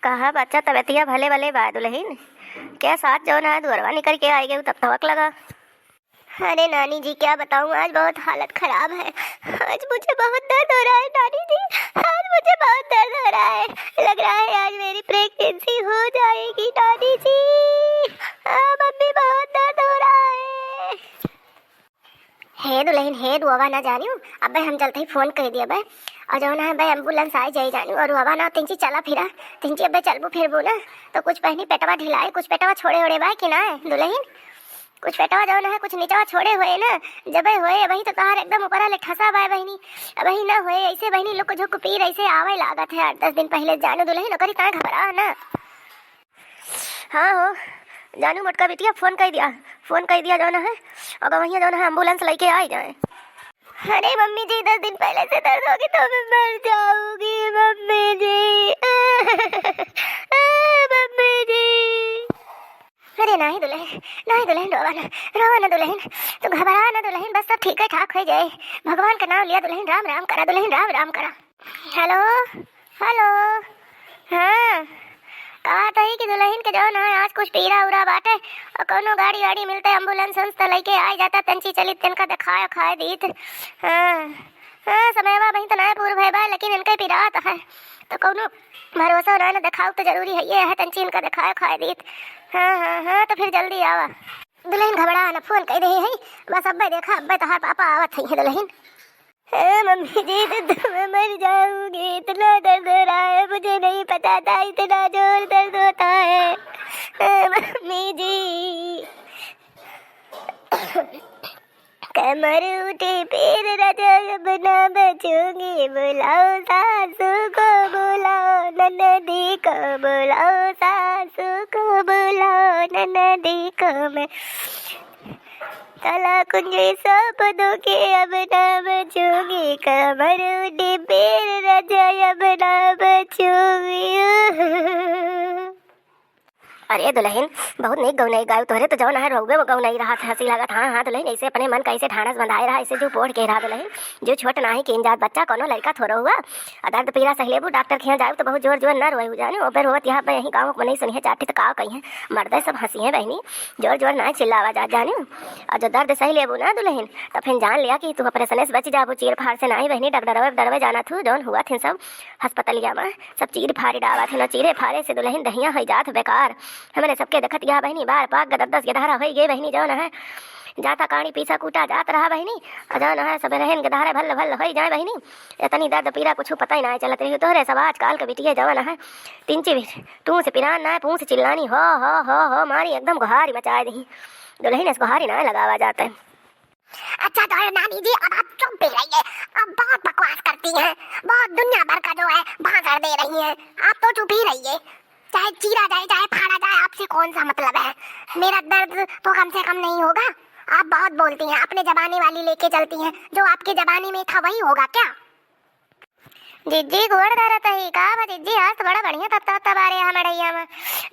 कहा बच्चा तबीयतिया भले भले बा दुल्हन क्या साथ जो ना दुअरवा निकल के आई गई तब तवक लगा। अरे नानी जी क्या बताऊं, आज बहुत हालत खराब है। आज मुझे बहुत दर्द हो रहा है नानी जी, आज मुझे बहुत दर्द हो रहा है। लग रहा है आज मेरी प्रेगनेंसी हो जाएगी नानी जी। मम्मी बहुत दर्द हो रहा है। हे दुल्हन हे दुआवा ना जानियो, अब हम चलते ही फोन कर दिया भाई और जो ना भाई एम्बुलेंस आई जाई जानियो और हवा ना तिंची चला फिरा तिंची अब चलबू फिरबू ना तो कुछ पहनी पेटवा ढिलाए कुछ पेटवा छोड़े ओड़े बा कि ना है दुल्हन, कुछ पेटवा जो ना कुछ नीचवा छोड़े हुए ना जब होए वही तो तहार एकदम ऊपर ले ठसा बाय बहनी वही ना होए ऐसे बहनी लोग झुक पीर ऐसे आवे लागत है 8-10 दिन पहले जानो दुल्हन करी ता घबरा ना। हाँ हो जानू मोटका बिटिया फोन कर दिया जो ना है अगर वहीं जो ना एम्बुलेंस लेके आ जाए। अरे मम्मी जी 10 दिन पहले से दर्द होगी तो मैं मर जाऊंगी मम्मी जी। मम्मी जी। अरे नहीं दुल्हन रोवा ना दुल्हन तो घबरा ना दुल्हन, बस सब ठीक है ठाक हो जाए। भगवान का नाम लिया दुल्हन, राम राम करा दुल्हन, राम राम करा। हेलो हाँ कहा था कि दुल्हन के जो ना आज कुछ पीरा उरा बाटे और कोनो गाड़ी वाड़ी मिलते एम्बुलेंस संस्था लेके आ जाता तंची चली तिनका दिखाया खाए दीत। हाँ समयवा वहीं तो नया पूर्व है बा लेकिन इनके पीरात है तो कोनो भरोसा ना दिखाओ तो जरूरी है ये है तंची इनका दिखाया खाए दीत। हाँ तो फिर जल्दी आवा दुल्हन, घबरा ना फोन कर रही है बस अब देखा अब तहार पापा आवत है दुल्हन। मम्मी जी तो मैं मर जाऊंगी, इतना दर्द हो रहा है मुझे नहीं पता था इतना जोर दर्द होता है। मम्मी जी कमर उठी फिर रजा बना बचूंगी, बुलाओ सासू को बुलाओ ननदी को बुलाओ सासू को बुलाओ ननदी को मैं कला कुंजी सब दो के अब ना बचूंगी, कमर उठी फिर रजा अब ना बचूंगी। अरे दुल्हन बहुत नहीं गौ नहीं गाय तोहरे तो जो ना है रोगे वो गौ नहीं रहा था हंसी लागत। हाँ दुल्हन ऐसे अपने मन कैसे ढांढस बंधाए रहा ऐसे जो पोड़ के रहा दुल्हन जो छोट ना ही किन जात बच्चा कोनो लड़का थोड़ा हुआ दर्द पीरा सहलेबू डॉक्टर खिया जाए तो बहुत जोर जोर न रोए हो जाने ओपर होत यहाँ पे यहीं गाँव में नहीं सुनी है चाटी तो का कही है मर्दे सब हंसी है बहनी जोर जोर ना चिल्ला आवाज आ जाने और जो दर्द सही लेबू ना दुल्हन तो फिर जान लिया कि तू ऑपरेशन से बच जाबू चीर फाड़ से नहीं बहनी डरवे जाना थू जौन हुआ थे सब हस्पतालिया में सब चीर फाड़ी डावा थे न चीरे फाड़े से दुल्हन दहिया हो जात बेकार हमने सबके देखत गया बहनी बार पाक गदर 10 गधारा हो गए बहनी जो है जाता काणी पीछा कूटा जात रहा बहनी जो है सब रहन गधारे भल भल हो जाए बहनी इतनी दर्द पीरा कुछ पता ही ना चलत रही तोहरे सब आजकल के बिटिया जवन है तिंची तू से पिरान ना पूँ से चिल्लानी हो मारी एकदम गुहारी मचाए दी दुल्हन इस गुहारी ना लगावा जाता है। अच्छा तो नानी जी अब आप चुप भी रहिए, अब बहुत बकवास करती हैं, बहुत दुनिया भर का जो है भाषण दे रही हैं, आप तो चुप ही रहिए। चाहे चीरा जाए चाहे फाड़ा जाए आपसे कौन सा मतलब है, मेरा दर्द तो कम से कम नहीं होगा। आप बहुत बोलती हैं, अपने जबानी वाली लेके चलती हैं, जो आपके जबानी में था वही होगा क्या। जिज्जी गोड़ धरत है का जिज्जी आज तो बड़ा बढ़िया तब आ रहे हैं मड़ैया में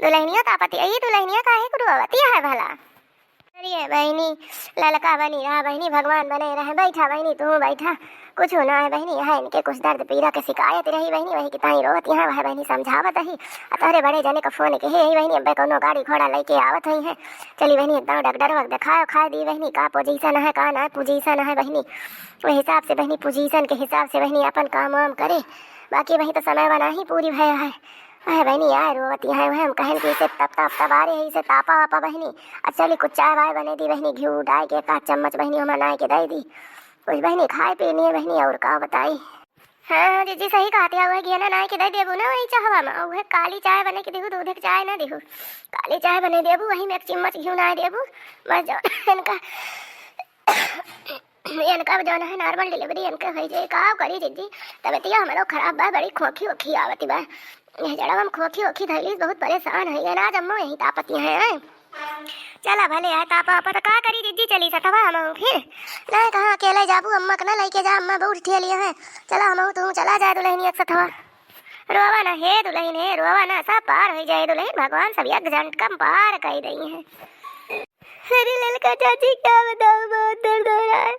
दुल्हनिया तापती आई दुल्हनिया काहे गुरुवती है भला। अरे बहनी ललका बनी रहा बहनी भगवान बने रहे बैठा बहनी तू बैठा कुछ होना है बहनी यहाँ इनके कुछ दर्द पीड़ा के शिकायत रही बहनी वही कितनी रोत यहाँ वह बहनी समझावत ही अतरे बड़े जने का फोन के हे बहनी अब कोनो गाड़ी घोड़ा लेके आवत हुई है चली बहनी एकदम डॉक्टर वक्त दिखाओ खा दी बहनी का पोजीशन है का ना पोजीशन है बहनी वो हिसाब से बहनी पोजीशन के हिसाब से बहनी अपन काम वाम करे बाकी वही तो समय बना ही पूरी भय है बहनी यार रोवती है वह हम कहन कि इसे तब आ रहे है इसे तापा वापा बहनी अच्छा चली कुछ चाय वाय बने दी बहनी घी डाल के 1 चम्मच बहनी हम बनाए के दे दी कुछ बहनी खाए पीनी है बहनी और का बताई। हाँ दीदी सही कहती है वह घी ना नाय के दे देबू ना वही चाहवा में वह काली चाय बने के देबू दूध के चाय ना देबू काली चाय बने देबू वही में 1 चम्मच घी ना देबू बस जो इनका जो है नॉर्मल डिलीवरी इनका हो जाए का करी दीदी तबियतिया हमारा खराब बा बड़ी खोखी आवती बा जड़ा हम खोखी धैली बहुत परेशान है ना जम्मो यही तापती है चला भले है तापा तो का करी दीदी चली सतवा हम फिर ना कहाँ अकेले जाबू अम्मा के ना लेके जा अम्मा बहुत ठेलिया है चला हम तू चला जाए दुल्हन एक सतवा रोवा ना हे दुल्हन है रोवा ना सब पार हो जाए दुल्हन भगवान सब एक झटकम पार कर रही है। अरे ललका चाची क्या बताऊं बहुत दर्द हो रहा है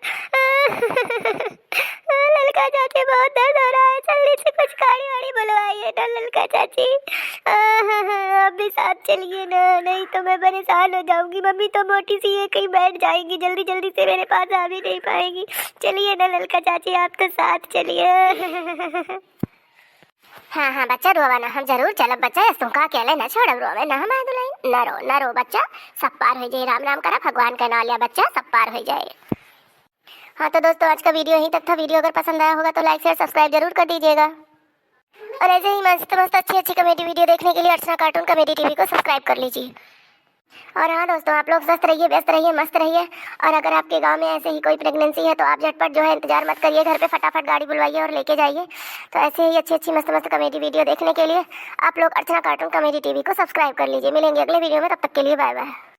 ललका चाची बहुत दर्द हो रहा है, जल्दी से कुछ गाड़ी वाड़ी बुलवाइए ना ललका चाची। आप भी साथ चलिए ना, नहीं तो मैं परेशान हो जाऊंगी। मम्मी तो मोटी सी है, कहीं बैठ जाएंगी, जल्दी जल्दी से मेरे पास आ भी नहीं पाएगी। चलिए ना ललका चाची, आप तो साथ चलिए। हाँ हाँ बच्चा रोवा ना, हम जरूर चलब बच्चा, तुमका अकेले न छोड़ब, रोवे ना हमारे दुल्हन, न रो बच्चा, सब पार हो जाए। राम राम करा, भगवान का नाम लिया बच्चा, सब पार हो जाए। हाँ तो दोस्तों आज का वीडियो यहीं तक था। वीडियो अगर पसंद आया होगा तो लाइक शेयर सब्सक्राइब जरूर कर दीजिएगा, और ऐसे ही मस्त मस्त अच्छी कॉमेडी वीडियो देखने के लिए अर्चना कार्टून कॉमेडी टीवी को सब्सक्राइब कर लीजिए। और हाँ दोस्तों, आप लोग स्वस्थ रहिए, व्यस्त रहिए, मस्त रहिए। और अगर आपके गांव में ऐसे ही कोई प्रेगनेंसी है तो आप झटपट जो है इंतजार मत करिए, घर पे फटाफट गाड़ी बुलवाइए और लेके जाइए। तो ऐसे ही अच्छी मस्त मस्त कॉमेडी वीडियो देखने के लिए आप लोग अर्चना कार्टून कॉमेडी टीवी को सब्सक्राइब कर लीजिए। मिलेंगे अगले वीडियो में, तब तक के लिए बाय बाय।